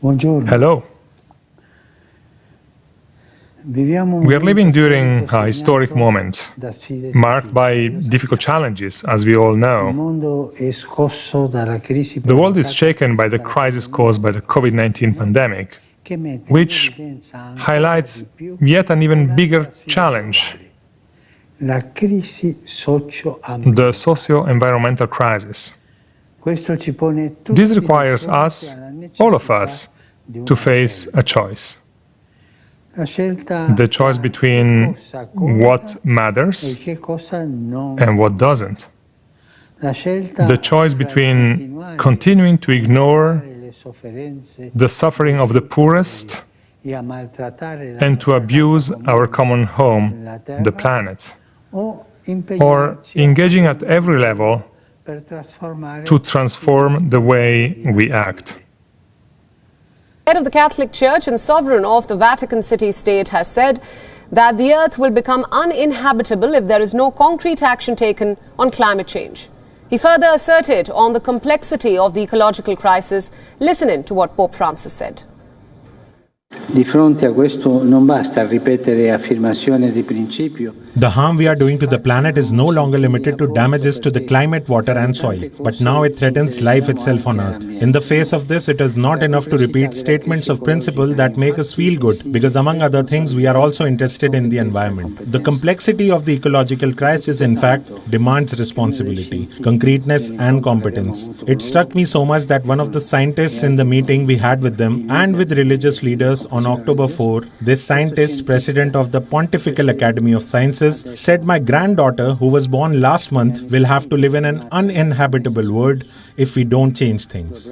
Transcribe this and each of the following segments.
Hello. We are living during a historic moment, marked by difficult challenges, as we all know. The world is shaken by the crisis caused by the COVID-19 pandemic, which highlights yet an even bigger challenge: the socio-environmental crisis. This requires us, all of us, to face a choice. The choice between what matters and what doesn't. The choice between continuing to ignore the suffering of the poorest and to abuse our common home, the planet, or engaging at every level to transform the way we act. Head of the Catholic Church and sovereign of the Vatican City State has said that the earth will become uninhabitable if there is no concrete action taken on climate change. He further asserted on the complexity of the ecological crisis. Listen in to what Pope Francis said. The harm we are doing to the planet is no longer limited to damages to the climate, water and soil, but now it threatens life itself on Earth. In the face of this, it is not enough to repeat statements of principle that make us feel good, because among other things, we are also interested in the environment. The complexity of the ecological crisis, in fact, demands responsibility, concreteness and competence. It struck me so much that one of the scientists in the meeting we had with them and with religious leaders on October 4, this scientist, president of the Pontifical Academy of Sciences, said my granddaughter, who was born last month, will have to live in an uninhabitable world if we don't change things.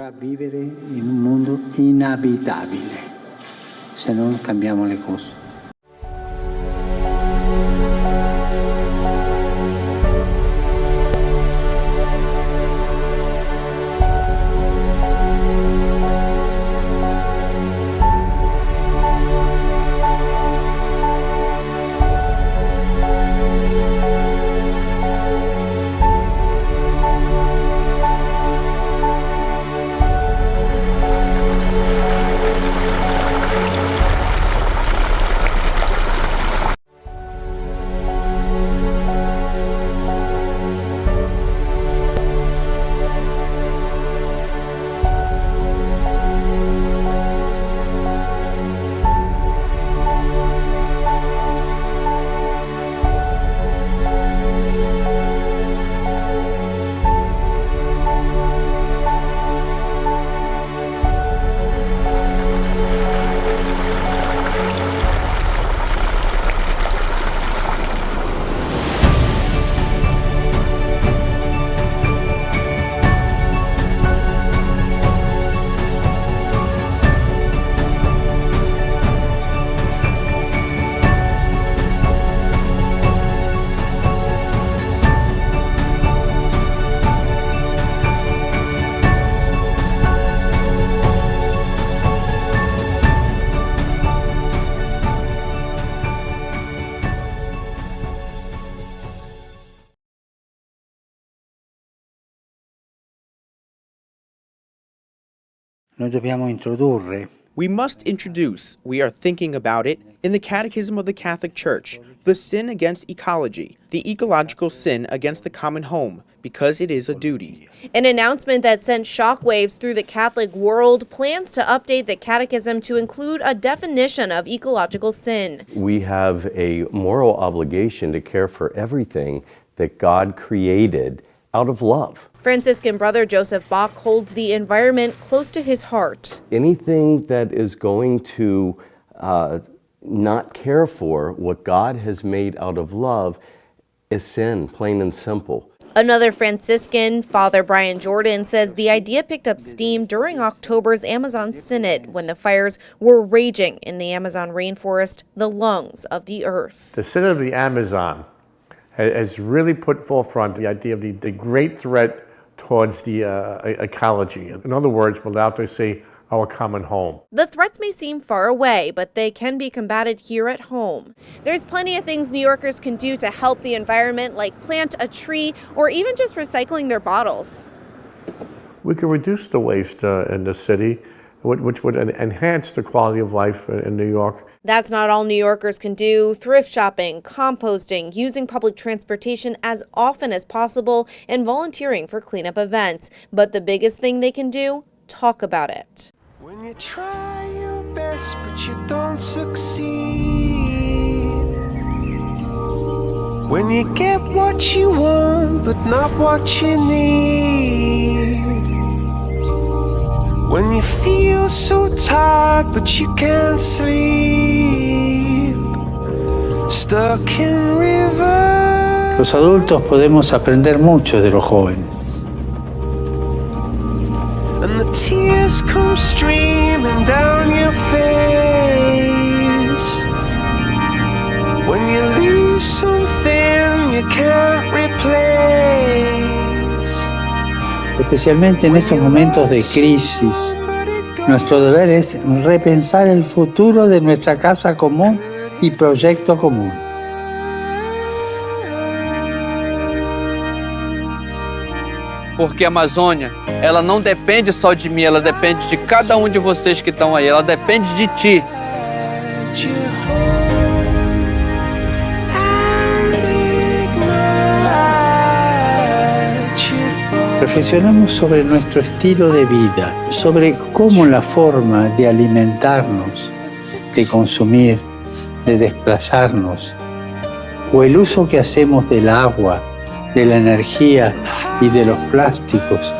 We must introduce, we are thinking about it, in the Catechism of the Catholic Church, the sin against ecology, the ecological sin against the common home, because it is a duty. An announcement that sent shockwaves through the Catholic world plans to update the Catechism to include a definition of ecological sin. We have a moral obligation to care for everything that God created out of love. Franciscan brother Joseph Bach holds the environment close to his heart. Anything that is going to not care for what God has made out of love is sin, plain and simple. Another Franciscan, Father Brian Jordan, says the idea picked up steam during October's Amazon Synod when the fires were raging in the Amazon rainforest, the lungs of the earth. The Synod of the Amazon has really put forefront the idea of the great threat towards the ecology. In other words, we're allowed to say our common home. The threats may seem far away, but they can be combated here at home. There's plenty of things New Yorkers can do to help the environment, like plant a tree or even just recycling their bottles. We can reduce the waste in the city which would enhance the quality of life in New York. That's not all New Yorkers can do. Thrift shopping, composting, using public transportation as often as possible, and volunteering for cleanup events. But the biggest thing they can do, talk about it. When you try your best but you don't succeed, when you get what you want but not what you need, when you feel so tired but you can't sleep, stuck in river. Los adultos podemos aprender mucho de los jóvenes. And the tears come streaming down your face when you lose something you can't replace. Especialmente en estos momentos de crisis, nuestro deber es repensar el futuro de nuestra casa común y proyecto común. Porque a Amazônia, ela não depende só de mim, ela depende de cada um de vocês que estão aí, ela depende de ti. Reflexionamos sobre nuestro estilo de vida, sobre cómo la forma de alimentarnos, de consumir, de desplazarnos, o el uso que hacemos del agua, de la energía y de los plásticos